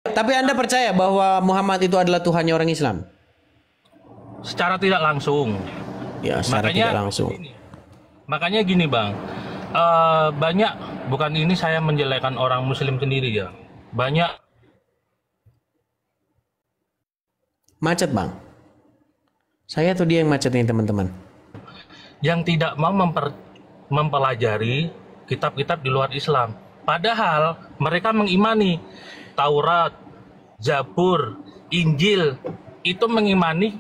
Tapi Anda percaya bahwa Muhammad itu adalah Tuhannya orang Islam? Secara tidak langsung. Ya, secara tidak langsung. Makanya gini Bang, banyak, bukan ini saya menjelekkan orang Muslim sendiri ya. Banyak Macet Bang. Saya tuh dia yang macet nih teman-teman. yang tidak mau mempelajari kitab-kitab di luar Islam. Padahal mereka mengimani Taurat, Zabur, Injil, itu mengimani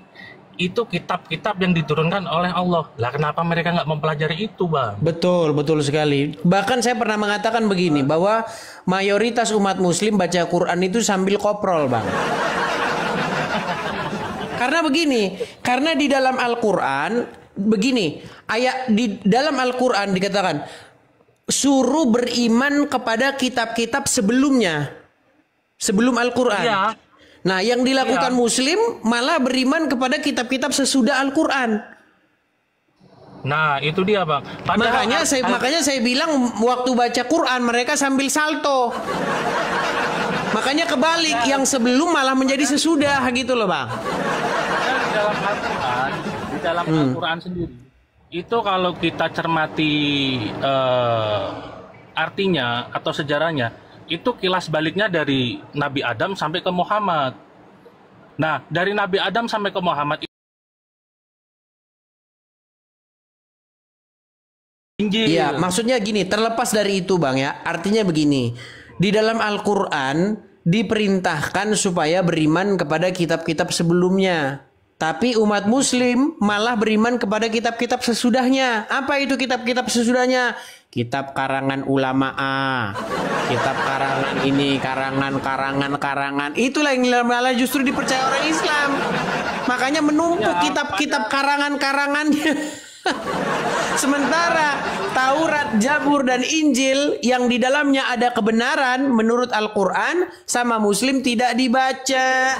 itu kitab-kitab yang diturunkan oleh Allah. Lah kenapa mereka nggak mempelajari itu, Bang? Betul, betul sekali. Bahkan saya pernah mengatakan begini, bahwa mayoritas umat muslim baca Quran itu sambil koprol, Bang. Karena begini, karena di dalam Al-Quran, begini, ayat di dalam Al-Quran dikatakan, suruh beriman kepada kitab-kitab sebelumnya, sebelum Al-Quran. Iya. Nah, yang dilakukan Iya. Muslim malah beriman kepada kitab-kitab sesudah Al-Quran. Nah, itu dia, Bang. Padahal Makanya saya bilang waktu baca Quran mereka sambil salto. Makanya kebalik, yang sebelum malah menjadi sesudah gitu loh, Bang. Di dalam Al-Quran sendiri, itu kalau kita cermati artinya atau sejarahnya, itu kilas baliknya dari Nabi Adam sampai ke Muhammad. Nah, dari Nabi Adam sampai ke Muhammad, Injil. Iya, maksudnya gini, terlepas dari itu Bang ya, artinya begini, di dalam Al-Quran diperintahkan supaya beriman kepada kitab-kitab sebelumnya. Tapi umat muslim malah beriman kepada kitab-kitab sesudahnya. Apa itu kitab-kitab sesudahnya? Kitab karangan ulama A, kitab karangan ini, karangan. Itulah yang malah justru dipercaya orang Islam. Makanya menumpuk kitab-kitab karangan-karangannya. Sementara Taurat, Zabur, dan Injil yang di dalamnya ada kebenaran menurut Al-Quran sama Muslim tidak dibaca.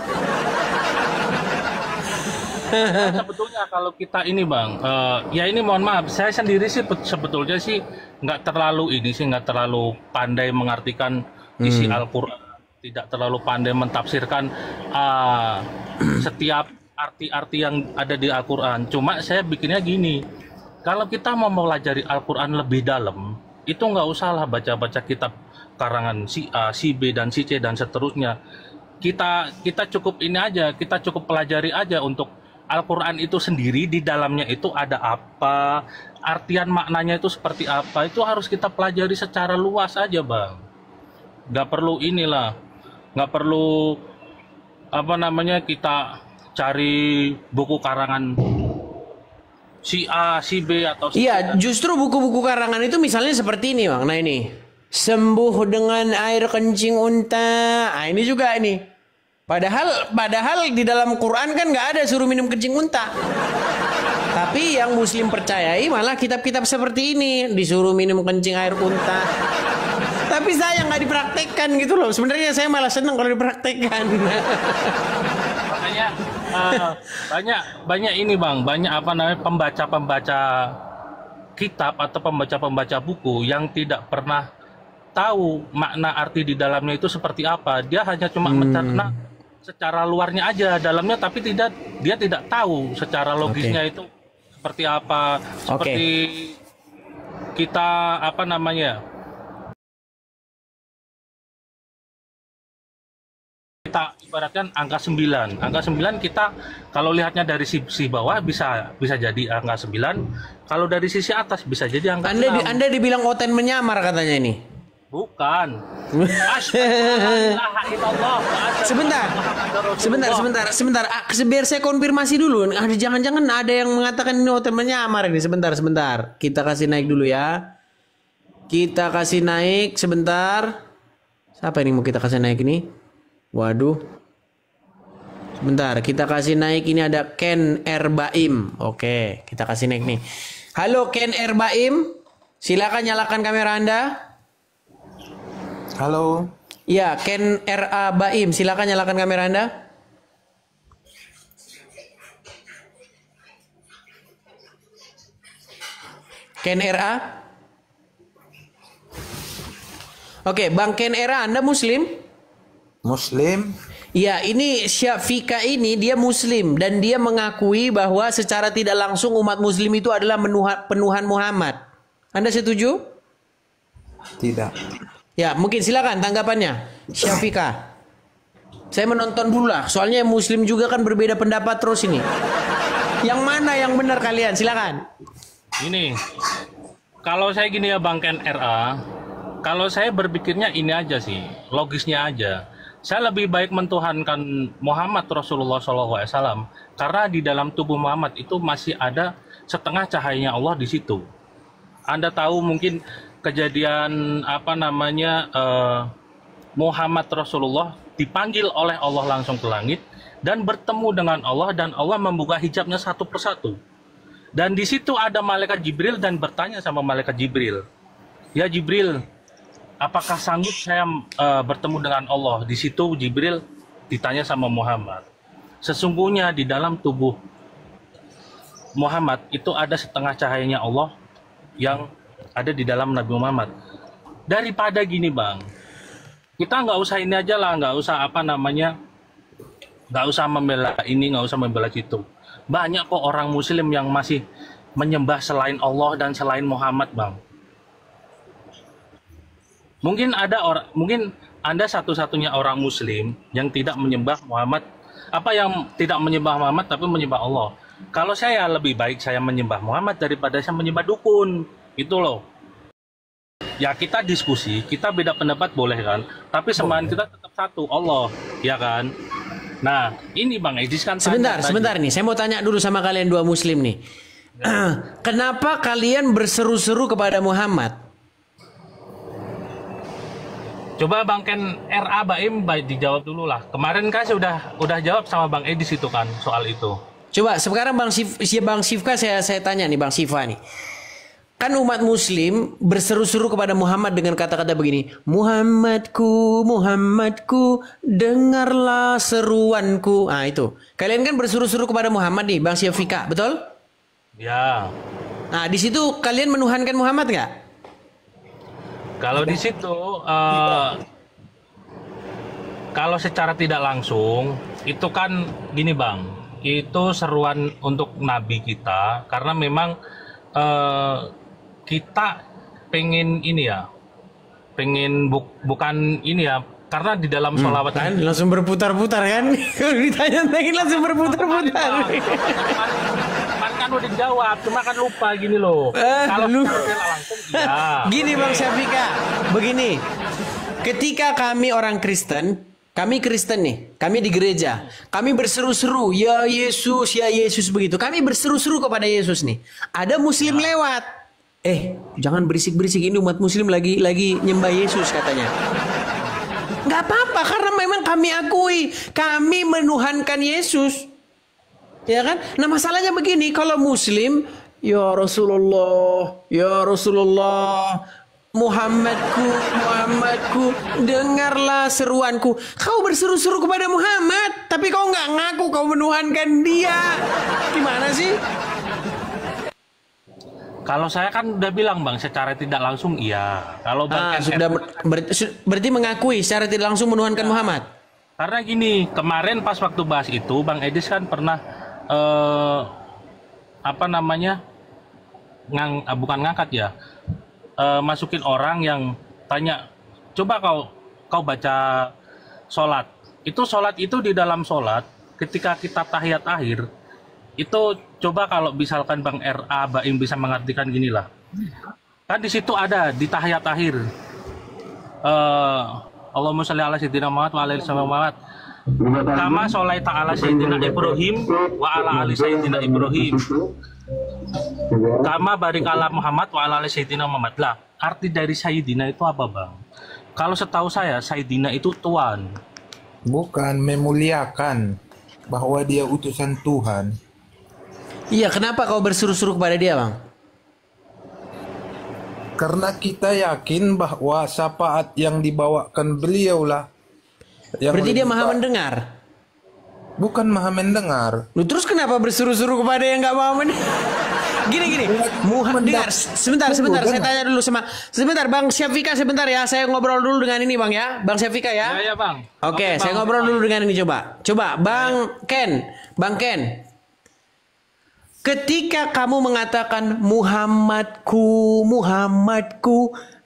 Sebetulnya kalau kita ini Bang, ya ini mohon maaf, saya sendiri sih sebetulnya sih nggak terlalu pandai mengartikan isi Al-Quran, tidak terlalu pandai mentafsirkan setiap arti-arti yang ada di Al-Quran. Cuma saya bikinnya gini, kalau kita mau mempelajari Al-Quran lebih dalam, itu nggak usahlah baca-baca kitab karangan si A, si B, dan si C, dan seterusnya. Kita cukup ini aja, kita cukup pelajari aja untuk Al-Quran itu sendiri, di dalamnya itu ada apa, artian maknanya itu seperti apa, itu harus kita pelajari secara luas aja Bang. Nggak perlu nggak perlu kita cari buku karangan si A, si B, atau si Iya, justru buku-buku karangan itu misalnya seperti ini Bang. Nah ini, sembuh dengan air kencing unta. Nah ini juga ini. Padahal di dalam Quran kan nggak ada suruh minum kencing unta. Tapi yang Muslim percayai malah kitab-kitab seperti ini, disuruh minum kencing air unta. Tapi saya nggak dipraktekkan gitu loh. Sebenarnya saya malah senang kalau dipraktekkan. Makanya banyak ini Bang, banyak pembaca-pembaca kitab atau pembaca-pembaca buku yang tidak pernah tahu makna arti di dalamnya itu seperti apa. Dia hanya cuma mencerna secara luarnya aja, dalamnya tapi dia tidak tahu secara logisnya itu seperti apa. Seperti kita kita ibaratkan angka 9. Angka 9 kita kalau lihatnya dari sisi bawah bisa jadi angka 9. Kalau dari sisi atas bisa jadi angka 6. Anda dibilang Oten menyamar katanya ini. Bukan. Sebentar. Biar saya konfirmasi dulu. Jangan-jangan ada yang mengatakan ini Oten menyamar ini. Sebentar. Kita kasih naik dulu ya. Kita kasih naik sebentar. Siapa ini mau kita kasih naik ini? Waduh. Sebentar, kita kasih naik. Ini ada Ken Erbaim. Oke, kita kasih naik nih. Halo Ken Erbaim. Silakan nyalakan kamera Anda. Halo. Ya, Ken R.A. Baim, silakan nyalakan kamera Anda. Ken R.A. Oke, Bang Ken R.A., Anda Muslim? Muslim. Iya, ini Syafiqa ini dia Muslim dan dia mengakui bahwa secara tidak langsung umat Muslim itu adalah penuhan Muhammad. Anda setuju? Tidak. Ya, mungkin silakan tanggapannya, Syafiqa. Saya menonton dulu lah, soalnya Muslim juga kan berbeda pendapat terus ini. Yang mana yang benar kalian? Silakan. Ini, kalau saya gini ya Bang Ken RA, kalau saya berpikirnya ini aja sih, logisnya aja. Saya lebih baik mentuhankan Muhammad Rasulullah SAW karena di dalam tubuh Muhammad itu masih ada setengah cahayanya Allah di situ. Anda tahu mungkin kejadian Muhammad Rasulullah dipanggil oleh Allah langsung ke langit dan bertemu dengan Allah dan Allah membuka hijabnya satu persatu. Dan di situ ada malaikat Jibril dan bertanya sama malaikat Jibril, "Ya Jibril, apakah sanggup saya bertemu dengan Allah?" Di situ Jibril ditanya sama Muhammad, "Sesungguhnya di dalam tubuh Muhammad itu ada setengah cahayanya Allah yang ada di dalam Nabi Muhammad." Daripada gini Bang, kita nggak usah ini aja lah, nggak usah nggak usah membela ini, nggak usah membela itu. Banyak kok orang Muslim yang masih menyembah selain Allah dan selain Muhammad, Bang. Mungkin mungkin Anda satu-satunya orang Muslim yang tidak menyembah Muhammad, yang tidak menyembah Muhammad tapi menyembah Allah. Kalau saya lebih baik saya menyembah Muhammad daripada saya menyembah dukun, itu loh. Ya kita diskusi, kita beda pendapat boleh kan, tapi sembahan kita tetap satu, Allah, ya kan? Nah, ini Bang Edis kan sebentar nih, saya mau tanya dulu sama kalian dua Muslim nih. Kenapa kalian berseru-seru kepada Muhammad? Coba Bang Ken RA Baim dijawab dulu lah. Kemarin kan saya udah jawab sama Bang Edis itu kan soal itu. Coba sekarang Bang Sifka saya tanya nih Bang Sifa nih. Kan umat Muslim berseru-seru kepada Muhammad dengan kata-kata begini, Muhammadku, Muhammadku, dengarlah seruanku. Nah itu, kalian kan berseru-seru kepada Muhammad nih, Bang Syafiqa, betul? Ya. Nah di situ kalian menuhankan Muhammad nggak? Kalau di situ, kalau secara tidak langsung, itu kan gini Bang, itu seruan untuk Nabi kita, karena memang kita pengen ini ya, bukan ini ya, karena di dalam sholawat kan langsung berputar-putar kan, kalau ditanya langsung berputar-putar. Kan udah dijawab, cuma kan lupa gini loh. Kalau langsung iya. Gini Bang Syafiqa, begini, ketika kami orang Kristen, kami Kristen nih, kami di gereja, kami berseru-seru, ya Yesus begitu. Kami berseru-seru kepada Yesus nih. Ada Muslim lewat. Jangan berisik-berisik, ini umat Muslim lagi nyembah Yesus katanya. Nggak apa-apa, karena memang kami akui, kami menuhankan Yesus. Ya kan? Nah masalahnya begini, kalau Muslim, ya Rasulullah, Muhammadku, dengarlah seruanku. Kau berseru-seru kepada Muhammad, tapi kau nggak ngaku kau menuhankan dia. Gimana sih? Kalau saya kan udah bilang Bang, secara tidak langsung iya. Kalau Bang berarti mengakui secara tidak langsung menuhankan Muhammad. Karena gini, kemarin pas waktu bahas itu, Bang Edis kan pernah bukan ngangkat ya, masukin orang yang tanya, coba kau baca sholat. Itu sholat itu di dalam sholat, ketika kita tahiyat akhir, itu coba kalau misalkan Bang RA Baim bisa mengartikan gini lah. Kan di situ ada di tahiyat akhir. Allahumma sholli ala sayyidina Muhammad wa ala ali Muhammad. Kama sholaita ala sayyidina Ibrahim wa ala ali sayyidina Ibrahim. Kama barik ala Muhammad wa ala ali sayyidina Muhammad. Lah, arti dari sayyidina itu apa, Bang? Kalau setahu saya, sayyidina itu tuan. Bukan, memuliakan bahwa dia utusan Tuhan. Iya, kenapa kau berseru-seru kepada dia, Bang? Karena kita yakin bahwa syafaat yang dibawakan beliaulah. Berarti dia maha mendengar? Bukan maha mendengar. Lu terus kenapa berseru-seru kepada yang nggak maha mendengar? Gini. Dengar, sebentar. Saya tanya dulu sebentar, Bang Syafika, sebentar ya. Saya ngobrol dulu dengan ini, Bang ya. Bang Syafika ya. Ya, Bang. Oke, saya ngobrol dulu dengan ini coba. Bang Ken. Ketika kamu mengatakan Muhammadku,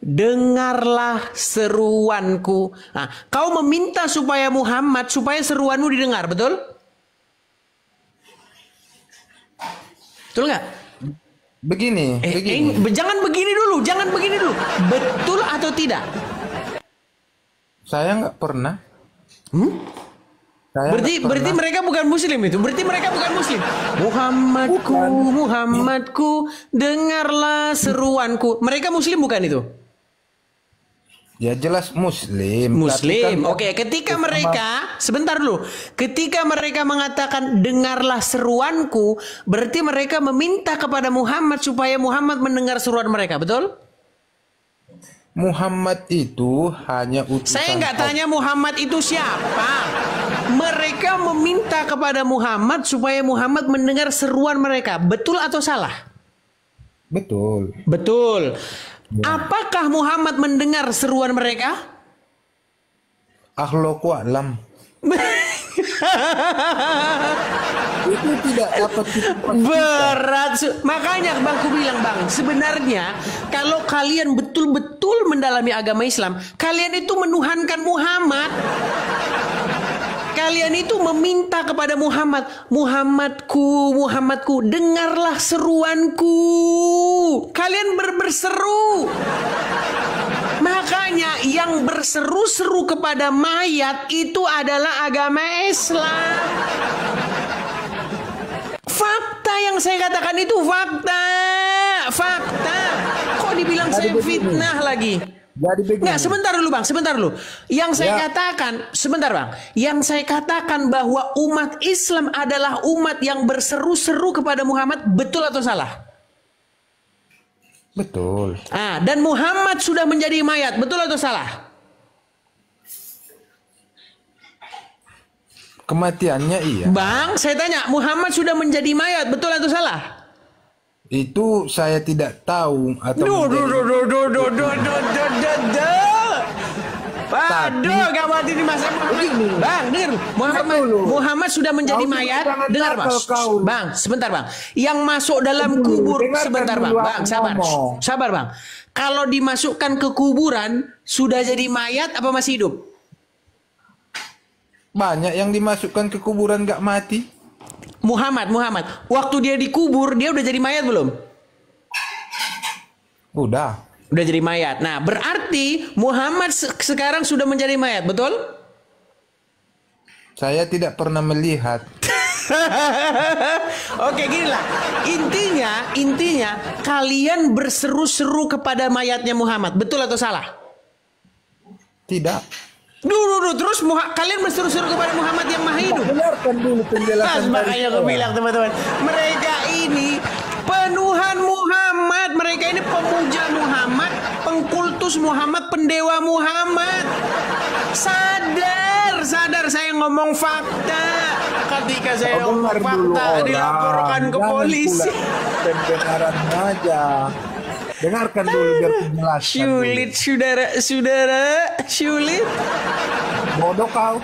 dengarlah seruanku. Nah, kau meminta supaya seruanmu didengar, betul? Betul nggak? Begini. Jangan begini dulu. Betul atau tidak? Saya nggak pernah. Berarti mereka bukan muslim itu. Muhammadku, dengarlah seruanku. Mereka muslim bukan itu? Ya jelas muslim. Oke, ketika mereka mengatakan dengarlah seruanku, berarti mereka meminta kepada Muhammad supaya Muhammad mendengar seruan mereka, betul? Muhammad itu hanya utusan. Saya nggak tanya Muhammad itu siapa. Mereka meminta kepada Muhammad supaya Muhammad mendengar seruan mereka. Betul atau salah? Betul. Apakah Muhammad mendengar seruan mereka? Allahu a'lam. Itu tidak dapat berat. Makanya Bang, ku bilang Bang, sebenarnya kalau kalian betul-betul mendalami agama Islam, kalian itu menuhankan Muhammad. Kalian itu meminta kepada Muhammadku, dengarlah seruanku. Kalian berseru. Makanya yang berseru-seru kepada mayat itu adalah agama Islam. Fakta yang saya katakan itu fakta. Kok dibilang saya fitnah lagi? Nggak, sebentar dulu Bang. Yang saya katakan bahwa umat Islam adalah umat yang berseru-seru kepada Muhammad, betul atau salah? Betul. Dan Muhammad sudah menjadi mayat, betul atau salah? Kematiannya iya. Bang, saya tanya, Muhammad sudah menjadi mayat, betul atau salah? Itu saya tidak tahu atau Waduh, gawat ini masa Bang, dengar Muhammad sudah menjadi mayat. Dengar Bang, sebentar Bang. Yang masuk dalam kubur, sebentar Bang, sabar Bang. Kalau dimasukkan ke kuburan sudah jadi mayat apa masih hidup? Banyak yang dimasukkan ke kuburan gak mati. Muhammad, waktu dia dikubur, dia udah jadi mayat belum? Udah jadi mayat. Nah, berarti Muhammad sekarang sudah menjadi mayat, betul? Saya tidak pernah melihat. Oke, ginilah. Intinya kalian berseru-seru kepada mayatnya Muhammad, betul atau salah? Tidak. Terus kalian berseru-seru kepada Muhammad yang maha hidup. Dengarkan dulu penjelasan. Makanya aku bilang teman-teman, mereka ini penuhan Muhammad, mereka ini pemuja Muhammad, pengkultus Muhammad, pendewa Muhammad. Sadar saya ngomong fakta. Ketika saya ngomong fakta dilaporkan ke polisi. Kebenaran aja. Dengarkan dulu biar penjelasan. Saudara, sulit. Bodoh kau.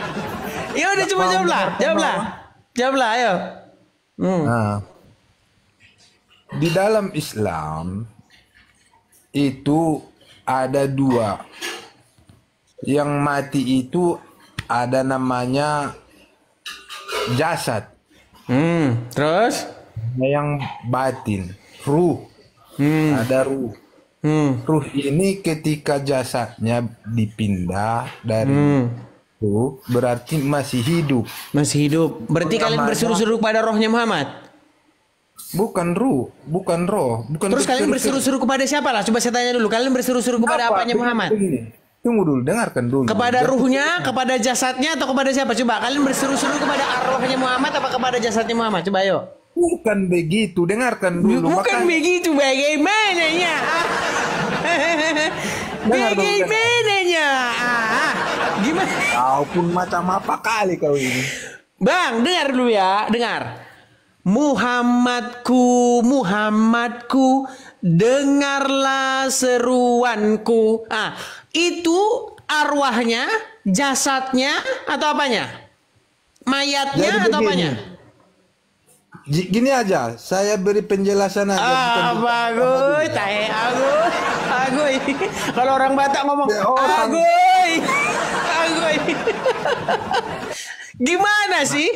Ya udah, coba jawablah, ayo. Nah, di dalam Islam itu ada dua. Yang mati itu ada namanya jasad. Terus? Yang batin, ruh. Ada ruh. Ruh ini ketika jasadnya dipindah dari itu berarti masih hidup. Berarti kalian berseru-seru kepada rohnya Muhammad? Bukan roh. Terus kalian berseru-seru kepada siapa lah? Coba saya tanya dulu. Kalian berseru-seru kepada apanya Muhammad? Tunggu dulu, dengarkan dulu. Kepada ruhnya, kepada jasadnya, atau kepada siapa? Coba kalian berseru-seru kepada arwahnya Muhammad apa kepada jasadnya Muhammad? Coba ayo. Bukan begitu, dengarkan dulu. Bukan begitu, bagaimananya? Bagaimananya? Gimana? Kau pun macam apa kali kau ini? Bang, dengar dulu ya, dengar. Muhammadku, Muhammadku, dengarlah seruanku. Ah, itu arwahnya, jasadnya, atau apanya? Mayatnya Jadi atau begini. apanya? Gini aja, saya beri penjelasan aja. Ah, bagus, tahe agoy, agoy. Kalau orang Batak ngomong Ya, orang. agoy, agoy. Gimana sih?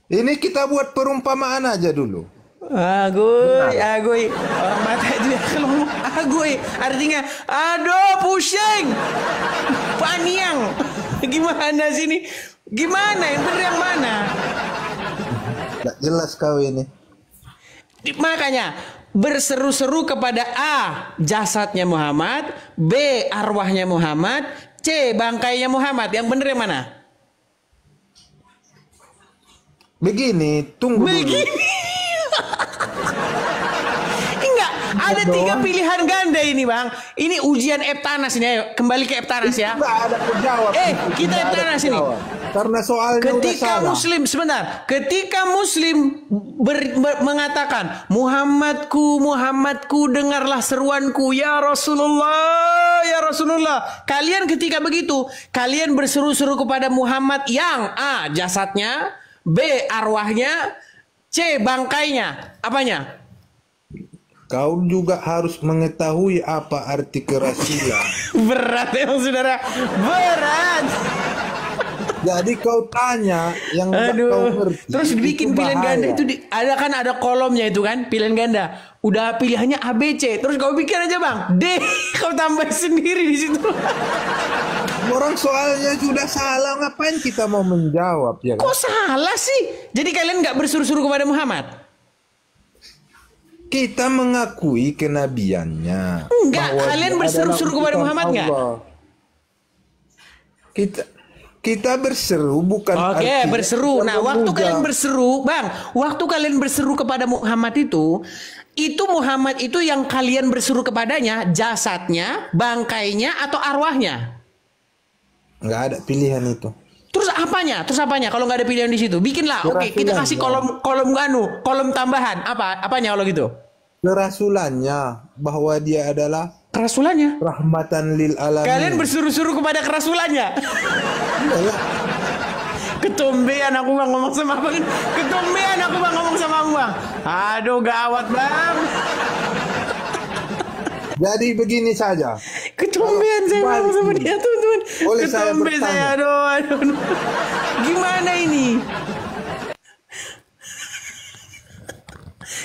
Ini kita buat perumpamaan aja dulu. Agoy, agoy. Orang Batak itu ya kalau ngomong agoy, artinya aduh pusing, paniang. Gimana sih ini? Gimana yang benar yang mana? Nggak jelas kau ini. Makanya berseru-seru kepada A, jasadnya Muhammad, B, arwahnya Muhammad, C, bangkainya Muhammad. Yang benar yang mana? Begini, tunggu dulu. Begini. Enggak, ada 3 pilihan ganda ini, Bang. Ini ujian Eptanas ini. Ayo, kembali ke Eptanas ya. Nggak ada penjawab. Kita Nggak ada Eptanas ini. penjawab. Karena soalnya udah Ketika salah. Muslim, sebentar. Ketika Muslim mengatakan, Muhammadku, Muhammadku, dengarlah seruanku, ya Rasulullah, ya Rasulullah. Kalian ketika begitu, kalian berseru-seru kepada Muhammad yang A, jasadnya, B, arwahnya, C, bangkainya. Apanya? Kau juga harus mengetahui apa arti kerasulan. Berat emang saudara, berat. Jadi kau tanya yang nggak kau Aduh, ngerti. terus dibikin itu pilihan bahaya. ganda itu ada kan ada kolomnya itu kan pilihan ganda. Udah pilihannya A B C, terus kau pikir aja Bang D, kau tambah sendiri di situ. Orang soalnya sudah salah, ngapain kita mau menjawab ya? Kok salah sih? Jadi kalian nggak berseru-seru kepada Muhammad? Kita mengakui kenabiannya. Enggak, bahwa kalian dia berseru-seru adalah kepada utusan Muhammad nggak? Allah. Kita berseru bukan Oke, artinya berseru. kita Nah, waktu memuja. kalian berseru, Bang, waktu kalian berseru kepada Muhammad itu Muhammad itu yang kalian berseru kepadanya, jasadnya, bangkainya, atau arwahnya? Nggak ada pilihan itu. Terus apanya? Terus apanya? Kalau nggak ada pilihan di situ, bikinlah. Oke, kita kasih kolom tambahan. Apanya kalau gitu? Kerasulannya bahwa dia adalah Kerasulannya. rahmatan lil alamin. Kalian berseru-seru kepada kerasulannya. Iyalah. Ketombean aku Bang ngomong sama Bang. Ketombean aku Bang ngomong sama Bang. Aduh, gawat Bang. Jadi begini saja. Ketombean saya Balik ngomong sama dulu. dia teman-teman. Boleh saya Ketombe bertanya? saya. Aduh. Gimana ini?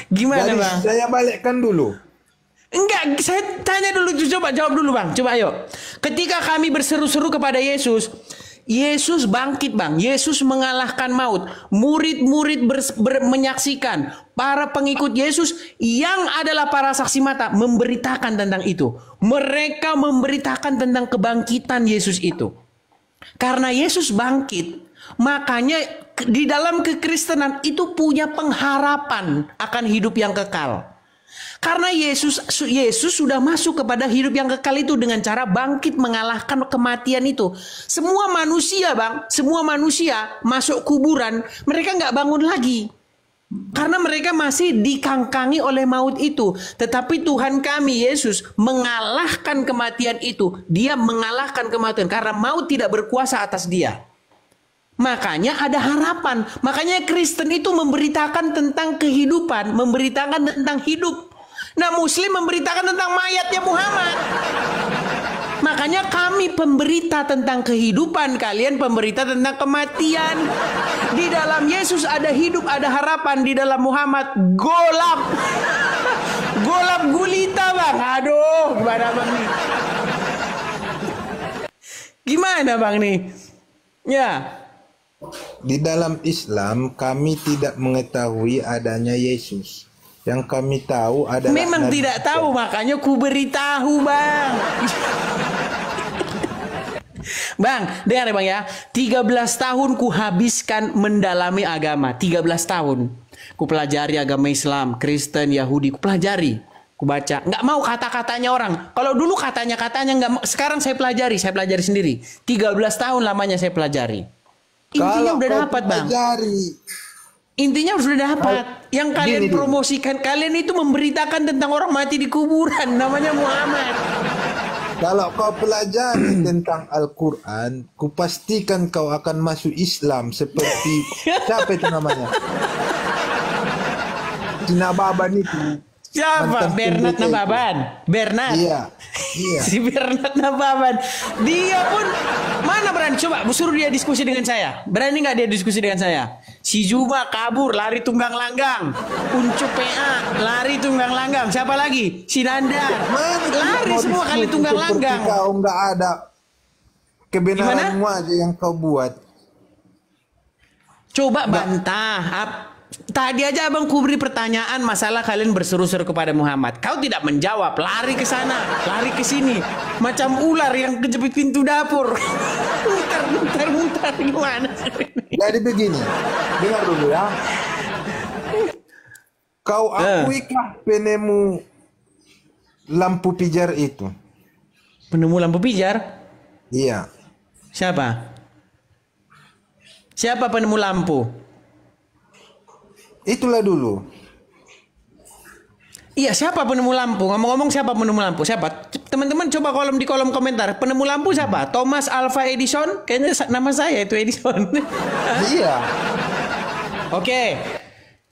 Gimana Jadi Bang? saya balikkan dulu. Enggak, saya tanya dulu, coba jawab dulu Bang. Coba ayo. Ketika kami berseru-seru kepada Yesus, Yesus bangkit Bang. Yesus mengalahkan maut. Murid-murid menyaksikan. Para pengikut Yesus yang adalah para saksi mata memberitakan tentang itu. Mereka memberitakan tentang kebangkitan Yesus itu. Karena Yesus bangkit, makanya di dalam kekristenan itu punya pengharapan akan hidup yang kekal. Karena Yesus sudah masuk kepada hidup yang kekal itu dengan cara bangkit mengalahkan kematian itu. Semua manusia Bang, semua manusia masuk kuburan, mereka nggak bangun lagi. Karena mereka masih dikangkangi oleh maut itu. Tetapi Tuhan kami Yesus mengalahkan kematian itu. Dia mengalahkan kematian karena maut tidak berkuasa atas dia. Makanya ada harapan. Makanya Kristen itu memberitakan tentang kehidupan, memberitakan tentang hidup. Nah, Muslim memberitakan tentang mayatnya Muhammad. Makanya kami pemberita tentang kehidupan, kalian pemberita tentang kematian. Di dalam Yesus ada hidup, ada harapan. Di dalam Muhammad golap. Golap gulita Bang. Aduh, gimana Bang nih? Gimana Bang nih? Ya. Di dalam Islam kami tidak mengetahui adanya Yesus. Yang kami tahu adalah Memang Nabi tidak Isa. tahu, makanya ku beritahu Bang. Bang, dengar ya Bang ya. 13 tahun ku habiskan mendalami agama. 13 tahun. Ku pelajari agama Islam, Kristen, Yahudi. Ku pelajari. Ku baca. Nggak mau kata-katanya orang. Kalau dulu katanya-katanya nggak mau. Sekarang saya pelajari sendiri. 13 tahun lamanya saya pelajari. Intinya Kalau udah kau dapat Bang. pelajari Intinya sudah dapat. Yang kalian Gini. promosikan, kalian itu memberitakan tentang orang mati di kuburan. Namanya Muhammad. Kalau kau pelajari tentang Al-Quran, kupastikan kau akan masuk Islam seperti siapa itu namanya? Si Nababan itu. Siapa? Mantan Bernard pendeta itu. Nababan. Bernard. Iya. Si Bernard Nababan. Dia pun mana berani, coba suruh dia diskusi dengan saya. Berani nggak dia diskusi dengan saya? Si Juma kabur lari tunggang langgang. Uncup PA lari tunggang langgang. Siapa lagi? Si Nanda lari semua kali tunggang langgang. Kau nggak ada kebenaranmu Gimana? aja yang kau buat. Coba bantah. Tadi aja abang kubri pertanyaan masalah kalian berseru-seru kepada Muhammad. Kau tidak menjawab, lari ke sana, lari ke sini, macam ular yang kejepit pintu dapur. Mutar gimana? Jadi begini, dengar dulu ya. Kau akuikah penemu lampu pijar itu? Penemu lampu pijar? Iya. Siapa? Siapa penemu lampu? Itulah dulu. Iya, siapa penemu lampu? Ngomong-ngomong siapa penemu lampu? Siapa? Teman-teman coba di kolom komentar. Penemu lampu siapa? Thomas Alva Edison? Kayaknya nama saya itu Edison. Iya. Oke.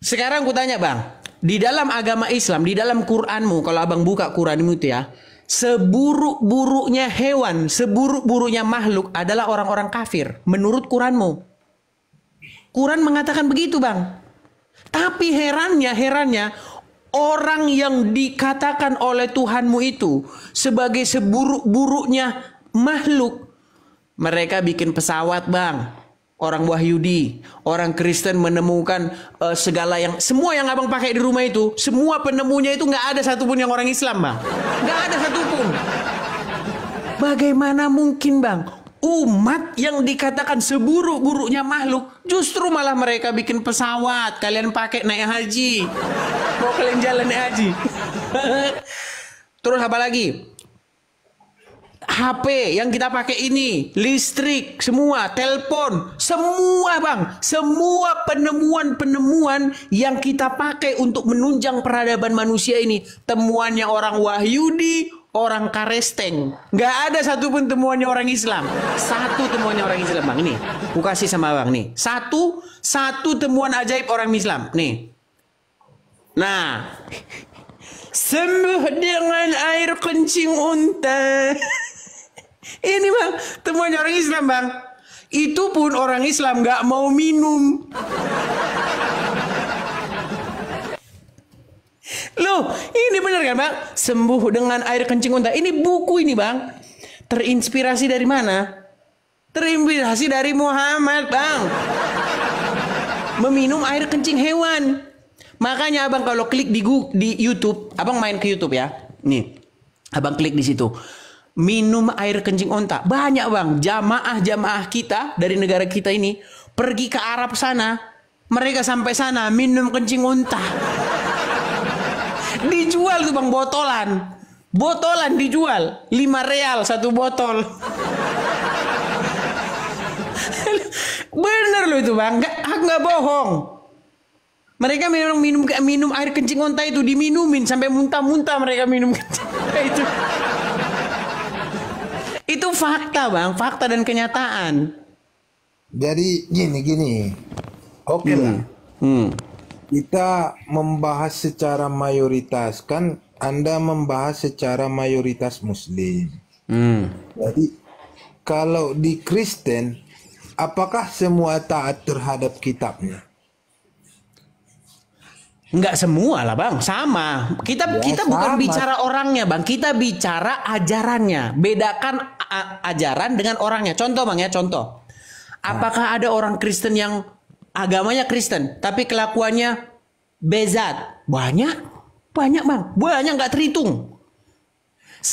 Sekarang ku tanya, Bang. Di dalam agama Islam, di dalam Qur'anmu, kalau Abang buka Qur'anmu itu ya, seburuk-buruknya hewan, seburuk-buruknya makhluk adalah orang-orang kafir menurut Qur'anmu. Quran mengatakan begitu, Bang. Tapi herannya orang yang dikatakan oleh Tuhanmu itu sebagai seburuk-buruknya makhluk, mereka bikin pesawat, Bang. Orang Wahyudi, orang Kristen menemukan semua yang abang pakai di rumah itu, semua penemunya itu nggak ada satupun yang orang Islam, Bang. Nggak ada satupun. Bagaimana mungkin, Bang? Umat yang dikatakan seburuk-buruknya makhluk, justru malah mereka bikin pesawat, kalian pakai naik haji. Mau kalian jalan naik haji. Terus apa lagi? HP yang kita pakai ini, listrik, semua, telepon, semua, Bang, semua penemuan-penemuan yang kita pakai untuk menunjang peradaban manusia ini, temuannya orang Wahyudi, orang Karesteng. Nggak ada satupun temuannya orang Islam. Satu temuannya orang Islam, Bang. Ini, aku kasih sama Bang nih. Satu temuan ajaib orang Islam. Nih. Nah, sembuh dengan air kencing unta. Ini, Bang, temuannya orang Islam, Bang. Itu pun orang Islam nggak mau minum. Loh, ini bener kan, Bang? Sembuh dengan air kencing unta. Ini buku ini, Bang. Terinspirasi dari mana? Terinspirasi dari Muhammad, Bang. Meminum air kencing hewan. Makanya Abang kalau klik di YouTube, Abang main ke YouTube ya. Nih, Abang klik di situ. Minum air kencing unta. Banyak, Bang, jamaah-jamaah kita dari negara kita ini pergi ke Arab sana. Mereka sampai sana minum kencing unta. Dijual tuh, Bang, botolan. Botolan dijual 5 real satu botol. Bener loh itu, Bang. Aku nggak bohong. Mereka minum air kencing unta itu, diminumin sampai muntah-muntah mereka minum kencing unta itu. Itu fakta, Bang, fakta dan kenyataan. Jadi gini. Oke lah. Kita membahas secara mayoritas, kan Anda membahas secara mayoritas Muslim. Jadi kalau di Kristen, apakah semua taat terhadap kitabnya? Enggak semua lah, Bang, sama. Kita bukan sama. bicara orangnya, Bang. Kita bicara ajarannya. Bedakan ajaran dengan orangnya. Contoh, Bang, ya, contoh. Apakah ada orang Kristen yang agamanya Kristen tapi kelakuannya bezat? Banyak, Bang. Banyak, nggak terhitung.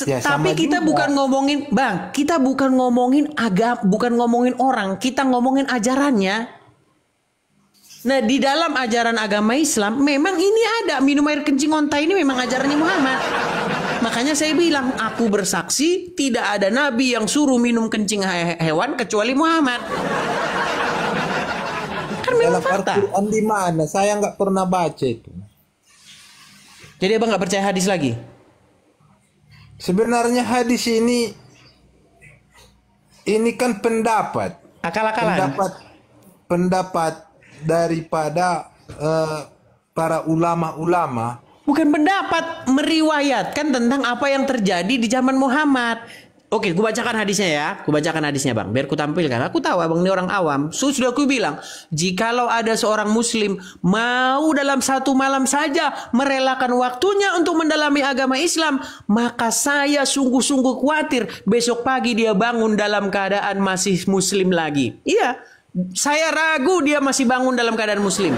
Tapi kita juga bukan ngomongin, Bang. Kita bukan ngomongin bukan ngomongin orang. Kita ngomongin ajarannya. Nah, di dalam ajaran agama Islam memang ini ada minum air kencing unta, ini memang ajarannya Muhammad. Makanya saya bilang, aku bersaksi tidak ada nabi yang suruh minum kencing hewan kecuali Muhammad. Kan memang dalam fakta. Al-Quran di mana? Saya nggak pernah baca itu. Jadi abang nggak percaya hadis lagi? Sebenarnya hadis ini kan pendapat. Akal-akalan. Pendapat daripada para ulama-ulama. Bukan pendapat, meriwayatkan tentang apa yang terjadi di zaman Muhammad. Oke, gue bacakan hadisnya ya. Gue bacakan hadisnya bang, biar ku tampilkan. Aku tahu abang ini orang awam. Sudah aku bilang, jikalau ada seorang muslim mau dalam satu malam saja merelakan waktunya untuk mendalami agama Islam, maka saya sungguh-sungguh khawatir besok pagi dia bangun dalam keadaan masih muslim lagi. Iya, saya ragu dia masih bangun dalam keadaan muslim.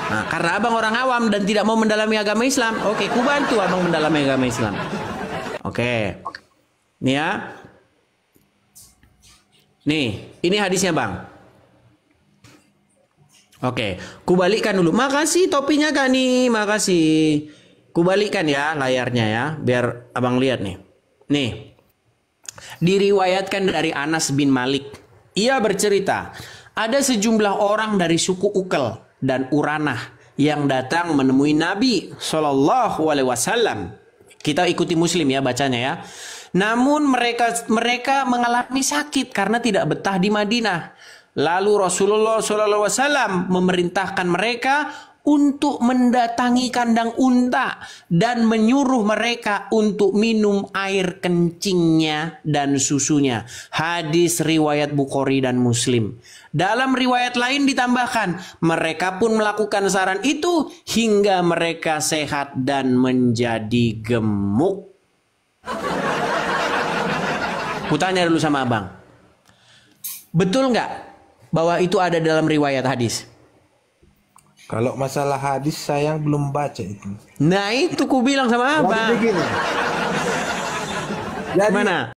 Nah, karena abang orang awam dan tidak mau mendalami agama Islam, oke, ku bantu abang mendalami agama Islam. Oke. Nih ya. Nih, ini hadisnya bang. Oke, kubalikkan dulu. Makasih topinya Kak nih, makasih. Kubalikkan ya layarnya ya, biar abang lihat nih. Nih, diriwayatkan dari Anas bin Malik. Ia bercerita, ada sejumlah orang dari suku Ukel dan Uranah yang datang menemui Nabi Shallallahu Alaihi Wasallam. Kita ikuti Muslim ya bacanya ya. Namun mereka mengalami sakit karena tidak betah di Madinah. Lalu Rasulullah SAW memerintahkan mereka untuk mendatangi kandang unta dan menyuruh mereka untuk minum air kencingnya dan susunya. Hadis riwayat Bukhari dan Muslim. Dalam riwayat lain ditambahkan, mereka pun melakukan saran itu hingga mereka sehat dan menjadi gemuk. Kutanya dulu sama abang, betul nggak bahwa itu ada dalam riwayat hadis? Kalau masalah hadis saya belum baca itu. Nah itu ku bilang sama abang. Jadi begini. Jadi, Gimana?